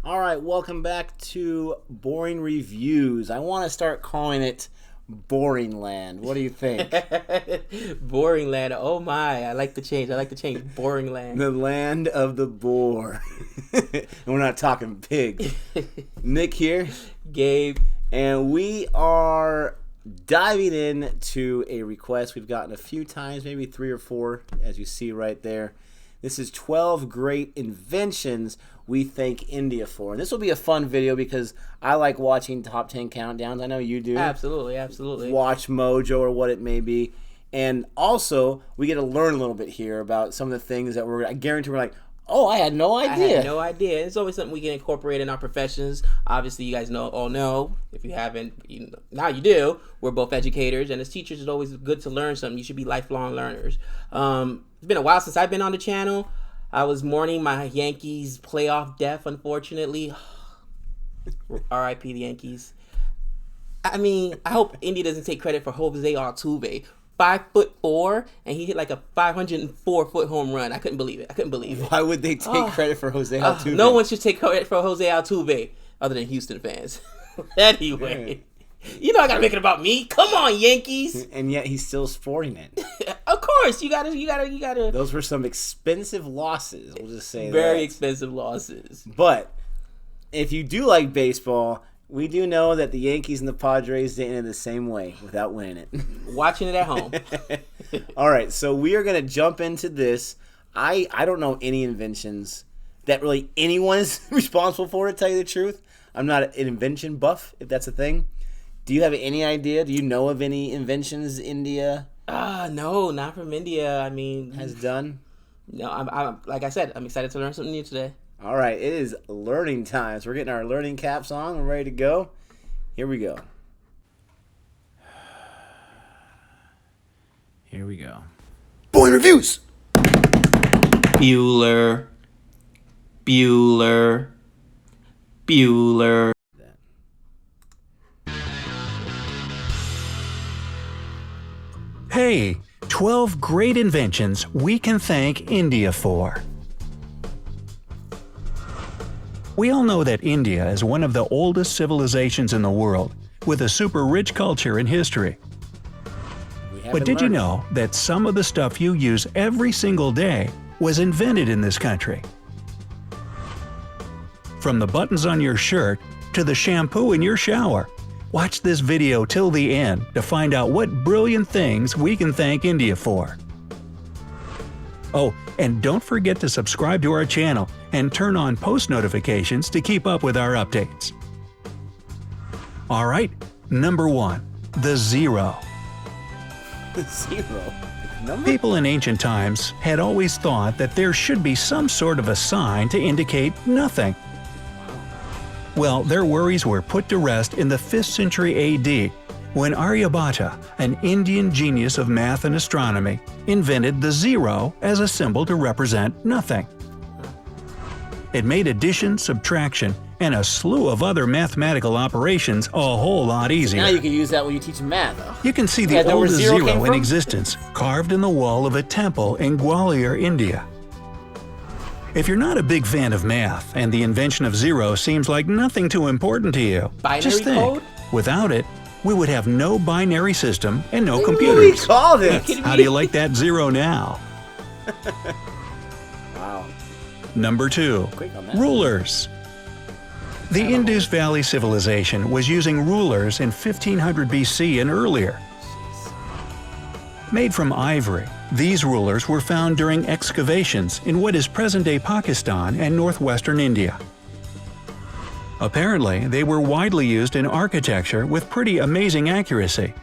All right, welcome back to Boring Reviews. I want to start calling it Boring Land. What do you think? Boring land. Oh my, I like the change. Boring land. The land of the boar. And we're not talking pig. Nick here. Gabe. And we are diving into a request we've gotten a few times, maybe 3 or 4, as you see right there. This is 12 great inventions we thank India for. And this will be a fun video because I like watching top 10 countdowns. I know you do. Absolutely. Watch Mojo or what it may be. And also, we get to learn a little bit here about some of the things that I guarantee we're like, oh, I had no idea. I had no idea. It's always something we can incorporate in our professions. Obviously, you guys know. If you haven't, now you do. We're both educators, and as teachers, it's always good to learn something. You should be lifelong learners. It's been a while since I've been on the channel. I was mourning my Yankees playoff death, unfortunately. R.I.P. the Yankees. I mean, I hope India doesn't take credit for Jose Altuve. 5'4", and he hit like a 504-foot home run. I couldn't believe it. Why would they take credit for Jose Altuve? No one should take credit for Jose Altuve other than Houston fans. Anyway, you know I gotta make it about me. Come on, Yankees. And yet he's still sporting it. Of course, you gotta. Those were some expensive losses. We'll just say very expensive losses. But if you do like baseball, we do know that the Yankees and the Padres didn't end the same way without winning it. Watching it at home. All right, so we are going to jump into this. I don't know any inventions that really anyone is responsible for, to tell you the truth. I'm not an invention buff, if that's a thing. Do you have any idea? Do you know of any inventions India? No, not from India. I mean, has done? No, I'm like I said, I'm excited to learn something new today. All right, it is learning time. So we're getting our learning caps on. We're ready to go. Here we go. Here we go. Boring Reviews! Bueller. Hey, 12 great inventions we can thank India for. We all know that India is one of the oldest civilizations in the world, with a super rich culture and history. But did you know that some of the stuff you use every single day was invented in this country? From the buttons on your shirt to the shampoo in your shower. Watch this video till the end to find out what brilliant things we can thank India for. Oh, and don't forget to subscribe to our channel and turn on post notifications to keep up with our updates. Alright, number 1. The zero. The zero? Number? People in ancient times had always thought that there should be some sort of a sign to indicate nothing. Well, their worries were put to rest in the 5th century AD, when Aryabhata, an Indian genius of math and astronomy, invented the zero as a symbol to represent nothing. It made addition, subtraction, and a slew of other mathematical operations a whole lot easier. Now you can use that when you teach math. You can see the oldest zero in existence carved in the wall of a temple in Gwalior, India. If you're not a big fan of math and the invention of zero seems like nothing too important to you, just think, code? Without it, we would have no binary system and no computers. What do we call this? How do you like that zero now? Wow. Number 2. Rulers. The Indus Valley Civilization was using rulers in 1500 BC and earlier. Made from ivory, these rulers were found during excavations in what is present-day Pakistan and northwestern India. Apparently, they were widely used in architecture with pretty amazing accuracy.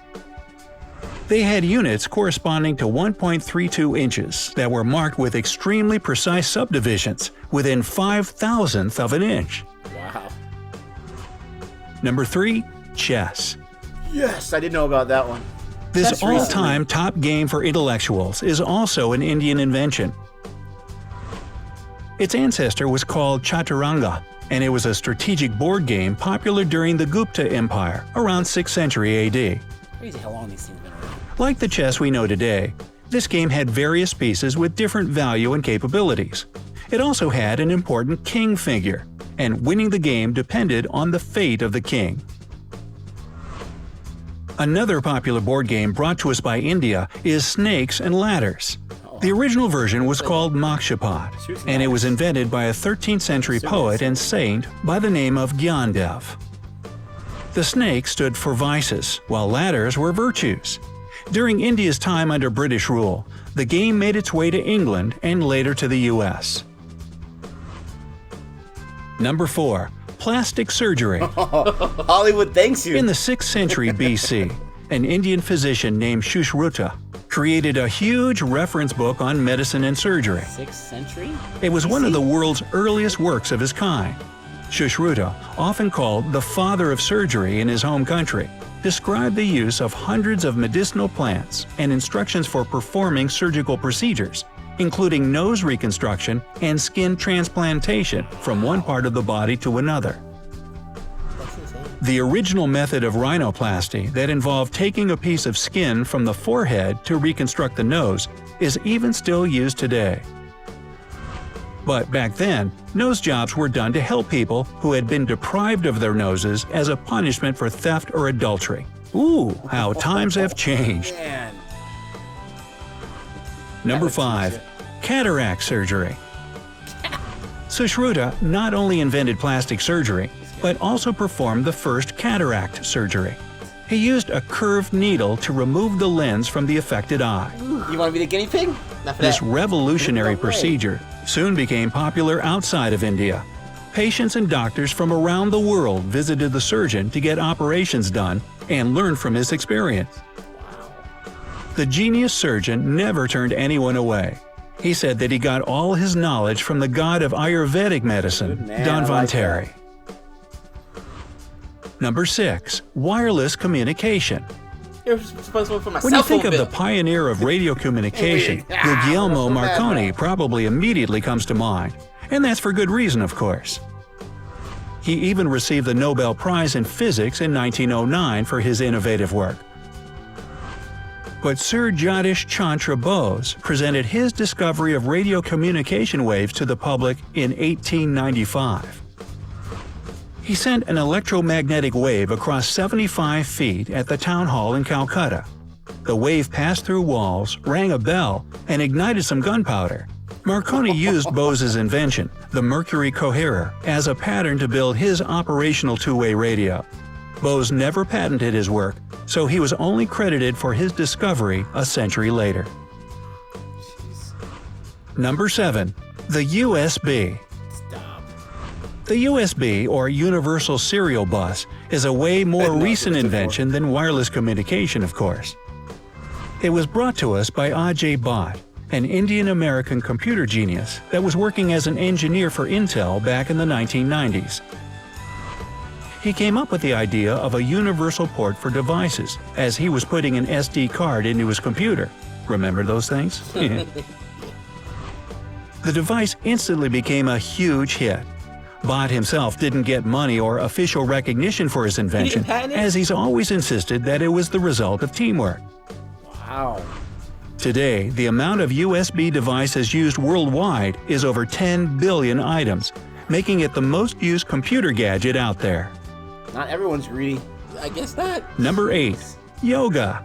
They had units corresponding to 1.32 inches that were marked with extremely precise subdivisions within 5,000th of an inch. Wow. Number 3. Chess. Yes, I didn't know about that one. This all-time top game for intellectuals is also an Indian invention. Its ancestor was called Chaturanga, and it was a strategic board game popular during the Gupta Empire around 6th century AD. Crazy how long these things have been around. Like the chess we know today, this game had various pieces with different value and capabilities. It also had an important king figure, and winning the game depended on the fate of the king. Another popular board game brought to us by India is Snakes and Ladders. The original version was called Mokshapat, and it was invented by a 13th century poet and saint by the name of Gyandev. The snake stood for vices, while ladders were virtues. During India's time under British rule, the game made its way to England and later to the US. Number 4. Plastic surgery. Hollywood thanks you. In the 6th century BC, an Indian physician named Sushruta created a huge reference book on medicine and surgery. 6th century? It was one of the world's earliest works of his kind. Sushruta, often called the father of surgery in his home country, described the use of hundreds of medicinal plants and instructions for performing surgical procedures, including nose reconstruction and skin transplantation from one part of the body to another. The original method of rhinoplasty that involved taking a piece of skin from the forehead to reconstruct the nose is even still used today. But back then, nose jobs were done to help people who had been deprived of their noses as a punishment for theft or adultery. Ooh, how times have changed. Man. Number 5. Cataract surgery. Sushruta not only invented plastic surgery, but also performed the first cataract surgery. He used a curved needle to remove the lens from the affected eye. You want to be the guinea pig? This revolutionary procedure soon became popular outside of India. Patients and doctors from around the world visited the surgeon to get operations done and learn from his experience. The genius surgeon never turned anyone away. He said that he got all his knowledge from the god of Ayurvedic medicine, Dhanvantari. Number 6. Wireless communication. You're responsible for my When cell you think phone of bill. the pioneer of radio communication, Guglielmo Marconi probably immediately comes to mind. And that's for good reason, of course. He even received the Nobel Prize in Physics in 1909 for his innovative work. But Sir Jagdish Chandra Bose presented his discovery of radio communication waves to the public in 1895. He sent an electromagnetic wave across 75 feet at the town hall in Calcutta. The wave passed through walls, rang a bell, and ignited some gunpowder. Marconi used Bose's invention, the mercury coherer, as a pattern to build his operational two-way radio. Bose never patented his work, so he was only credited for his discovery a century later. Number 7. The USB. The USB, or Universal Serial Bus, is a way more recent invention than wireless communication, of course. It was brought to us by Ajay Bhatt, an Indian-American computer genius that was working as an engineer for Intel back in the 1990s. He came up with the idea of a universal port for devices as he was putting an SD card into his computer. Remember those things? The device instantly became a huge hit. Bhatt himself didn't get money or official recognition for his invention, as he's always insisted that it was the result of teamwork. Wow. Today, the amount of USB devices used worldwide is over 10 billion items, making it the most used computer gadget out there. Not everyone's greedy. I guess not. Number 8. Yoga.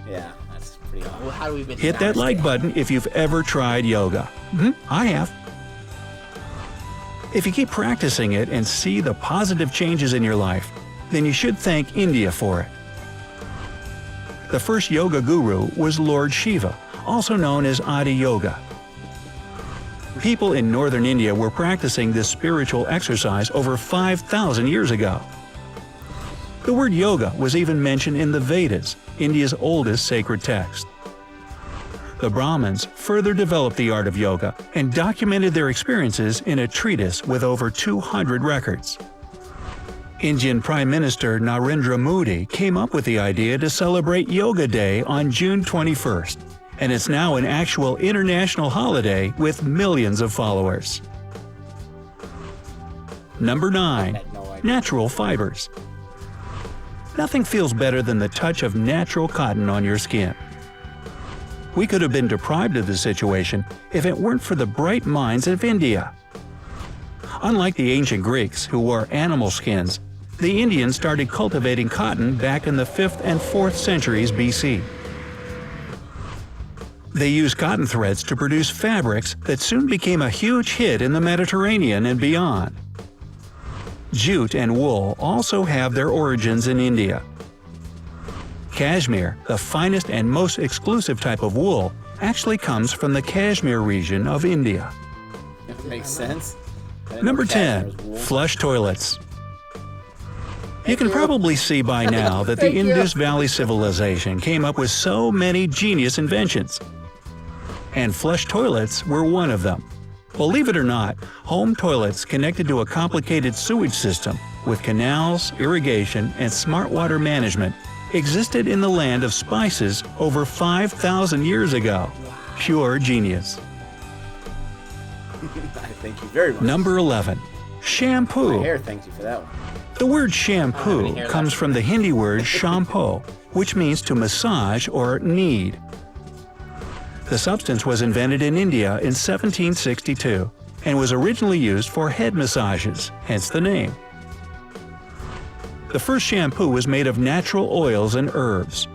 Yeah, that's pretty awesome. Well, how do we even Hit that like button if you've ever tried yoga. I have. If you keep practicing it and see the positive changes in your life, then you should thank India for it. The first yoga guru was Lord Shiva, also known as Adi Yoga. People in northern India were practicing this spiritual exercise over 5,000 years ago. The word yoga was even mentioned in the Vedas, India's oldest sacred text. The Brahmins further developed the art of yoga and documented their experiences in a treatise with over 200 records. Indian Prime Minister Narendra Modi came up with the idea to celebrate Yoga Day on June 21st, and it's now an actual international holiday with millions of followers. Number 9. Natural fibers. Nothing feels better than the touch of natural cotton on your skin. We could have been deprived of this situation if it weren't for the bright minds of India. Unlike the ancient Greeks, who wore animal skins, the Indians started cultivating cotton back in the 5th and 4th centuries BC. They used cotton threads to produce fabrics that soon became a huge hit in the Mediterranean and beyond. Jute and wool also have their origins in India. Cashmere, the finest and most exclusive type of wool, actually comes from the Kashmir region of India. That makes sense. Number 10. Flush toilets. You can probably see by now that the Indus Valley civilization came up with so many genius inventions. And flush toilets were one of them. Believe it or not, home toilets connected to a complicated sewage system with canals, irrigation, and smart water management existed in the land of spices over 5,000 years ago. Pure genius. Thank you very much. Number 11. Shampoo. My hair thanks you for that one. The word shampoo comes from the Hindi word shampoo, which means to massage or knead. The substance was invented in India in 1762 and was originally used for head massages, hence the name. The first shampoo was made of natural oils and herbs.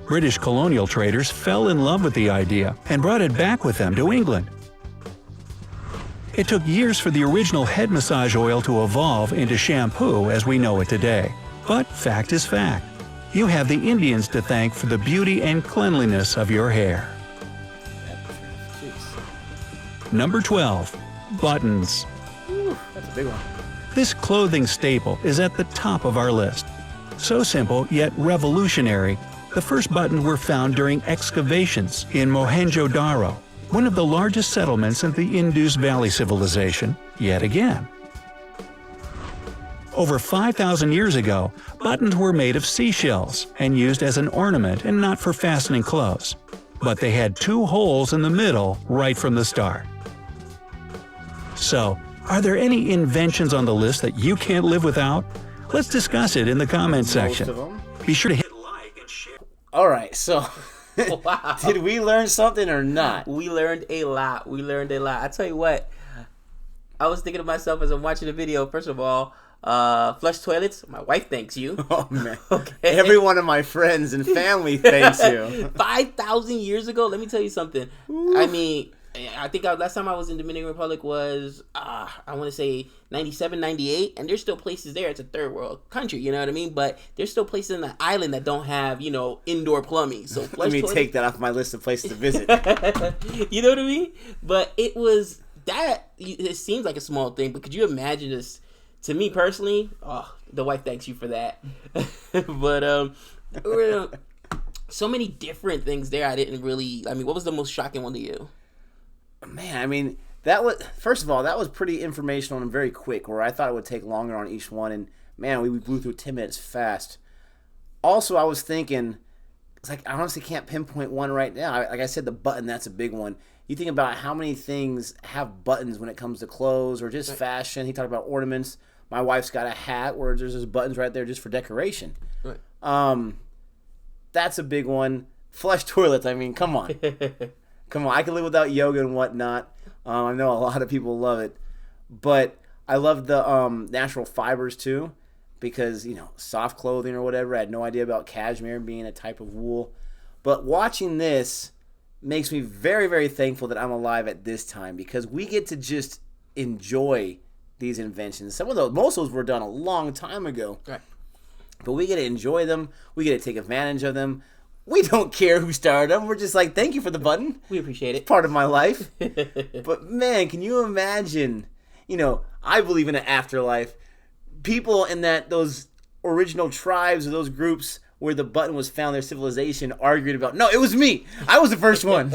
British colonial traders fell in love with the idea and brought it back with them to England. It took years for the original head massage oil to evolve into shampoo as we know it today. But fact is fact. You have the Indians to thank for the beauty and cleanliness of your hair. Number 12. Buttons. Ooh, that's a big one. This clothing staple is at the top of our list. So simple yet revolutionary, the first buttons were found during excavations in Mohenjo-Daro, one of the largest settlements in the Indus Valley civilization, yet again. Over 5,000 years ago, buttons were made of seashells and used as an ornament and not for fastening clothes. But they had 2 holes in the middle right from the start. So, are there any inventions on the list that you can't live without? Let's discuss it in the comment section. Most of them. Be sure to hit like and share. All right, so Wow. did we learn something or not? We learned a lot. I tell you what, I was thinking to myself as I'm watching the video, first of all, flush toilets, my wife thanks you. Oh, man. Okay. Every one of my friends and family thanks you. 5,000 years ago, let me tell you something. Oof. I mean, I think last time I was in Dominican Republic was, I want to say 97, 98, and there's still places there. It's a third world country, you know what I mean? But there's still places in the island that don't have, indoor plumbing. So Let me take that off my list of places to visit. You know what I mean? But it seems like a small thing, but could you imagine this? To me personally, the wife thanks you for that. But so many different things there. What was the most shocking one to you? Man, I mean, that was pretty informational and very quick, where I thought it would take longer on each one, and man, we blew through 10 minutes fast. Also, I was thinking, it's like, I honestly can't pinpoint one right now. Like I said, the button, that's a big one. You think about how many things have buttons when it comes to clothes or just fashion. He talked about ornaments. My wife's got a hat where there's just buttons right there just for decoration. Right. That's a big one. Flush toilets, I mean, come on. Come on, I can live without yoga and whatnot. I know a lot of people love it. But I love the natural fibers too, because, soft clothing or whatever. I had no idea about cashmere being a type of wool. But watching this makes me very, very thankful that I'm alive at this time, because we get to just enjoy these inventions. Most of those were done a long time ago. Right. But we get to enjoy them. We get to take advantage of them. We don't care who started them. We're just like, thank you for the button. We appreciate it. It's part of my life. But man, can you imagine, I believe in an afterlife. People in those original tribes or those groups where the button was found, their civilization argued about, no, it was me. I was the first one.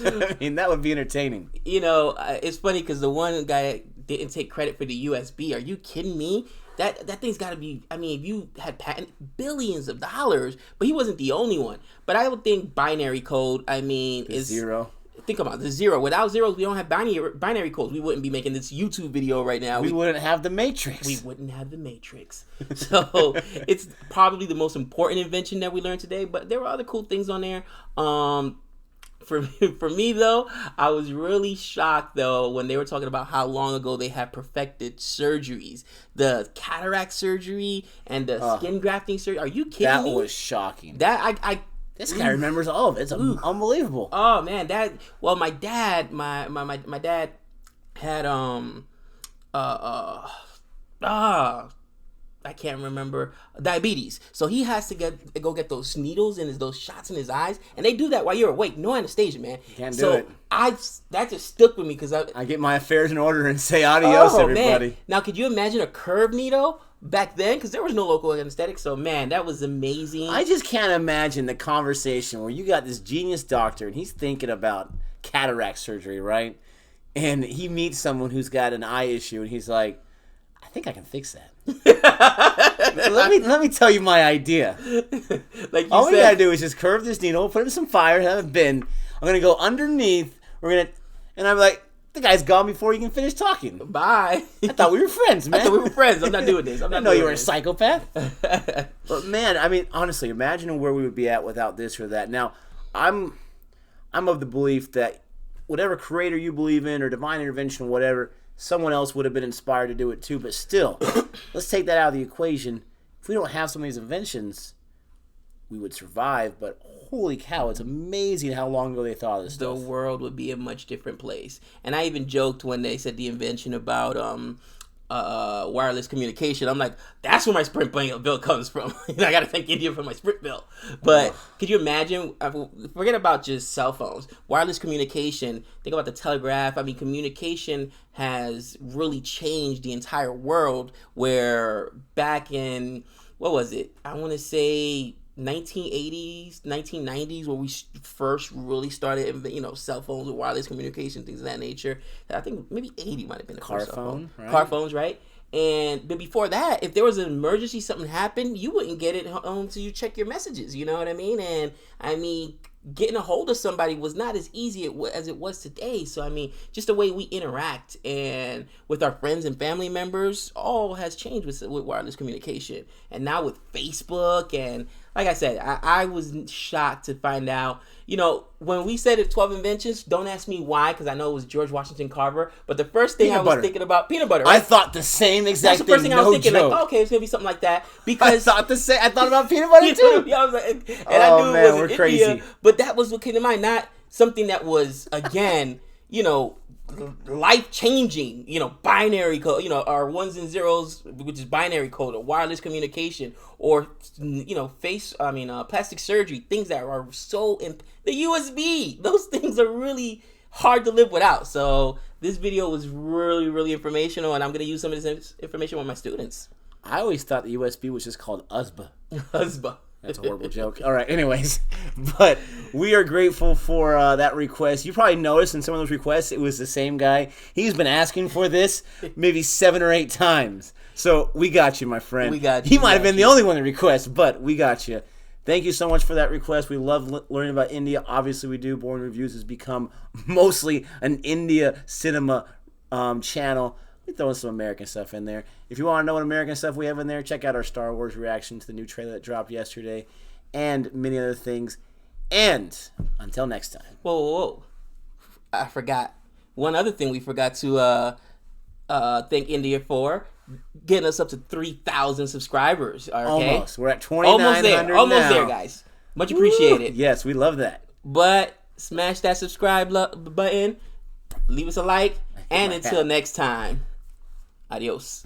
I mean, that would be entertaining. It's funny because the one guy didn't take credit for the USB. Are you kidding me? That thing's got to be, if you had patent billions of dollars, but he wasn't the only one. But I would think binary code, is zero. Think about the zero. Without zeros, we don't have binary codes. We wouldn't be making this YouTube video right now. We wouldn't have the Matrix. We wouldn't have the Matrix. So it's probably the most important invention that we learned today, but there were other cool things on there. for me though, I was really shocked though when they were talking about how long ago they had perfected surgeries, the cataract surgery and the skin grafting surgery. Are you kidding me? That was shocking. That this guy remembers all of it. It's unbelievable. Oh man, my dad, my dad had I can't remember, diabetes. So he has to go get those needles and those shots in his eyes, and they do that while you're awake. No anesthesia, man. Can't do it. That just stuck with me because I get my affairs in order and say adios, everybody. Man. Now, could you imagine a curved needle back then? Because there was no local anesthetic. So, man, that was amazing. I just can't imagine the conversation where you got this genius doctor and he's thinking about cataract surgery, right? And he meets someone who's got an eye issue, and he's like, I think I can fix that. let me tell you my idea. All we gotta do is just curve this needle, put it in some fire, have it bend. I'm gonna go underneath. And I'm like, the guy's gone before you can finish talking. Bye. I thought we were friends, man. I'm not doing this. I didn't know you were a psychopath. But man, I mean, honestly, imagine where we would be at without this or that. Now, I'm of the belief that whatever creator you believe in or divine intervention, whatever, someone else would have been inspired to do it too. But still, let's take that out of the equation. If we don't have some of these inventions, we would survive. But holy cow, it's amazing how long ago they thought of this stuff. The world would be a much different place. And I even joked when they said the invention about wireless communication. I'm like, that's where my Sprint bill comes from. I got to thank India for my Sprint bill. But could you imagine? Forget about just cell phones. Wireless communication. Think about the telegraph. I mean, communication has really changed the entire world. Where back in, what was it? I want to say 1980s, 1990s, where we first really started, cell phones with wireless communication, things of that nature. I think maybe 80 might have been the first cell phone. Right? Car phones, right? But before that, if there was an emergency, something happened, you wouldn't get it until you check your messages. You know what I mean? And I mean, getting a hold of somebody was not as easy as it was today. So I mean, just the way we interact and with our friends and family members, all has changed with wireless communication. And now with Facebook, and like I said, I was shocked to find out, when we said it 12 inventions, don't ask me why, because I know it was George Washington Carver, but the first thing I was thinking about, peanut butter, right? I thought the same exact thing. That's the first thing I was thinking, like, okay, it's going to be something like that, because I thought about peanut butter too. Yeah, I was like, and I knew it was in crazy. India, but that was what came to mind, not something that was, again, life-changing, binary code, our ones and zeros, which is binary code, or wireless communication, or, plastic surgery, things that are so, the USB, those things are really hard to live without. So this video was really, really informational, and I'm going to use some of this information with my students. I always thought the USB was just called USB. USB. That's a horrible joke. All right, anyways. But we are grateful for that request. You probably noticed in some of those requests, it was the same guy. He's been asking for this maybe 7 or 8 times. So we got you, my friend. We got you. He might have been the only one to request, but we got you. Thank you so much for that request. We love learning about India. Obviously, we do. Born Reviews has become mostly an India cinema channel. We throw in some American stuff in there. If you want to know what American stuff we have in there, check out our Star Wars reaction to the new trailer that dropped yesterday, and many other things. And until next time. Whoa. I forgot. One other thing we forgot to thank India for, getting us up to 3,000 subscribers. Okay? Almost. We're at 2,900 Almost there, guys. Much appreciated. Yes, we love that. But smash that subscribe button. Leave us a like. And until next time, adios.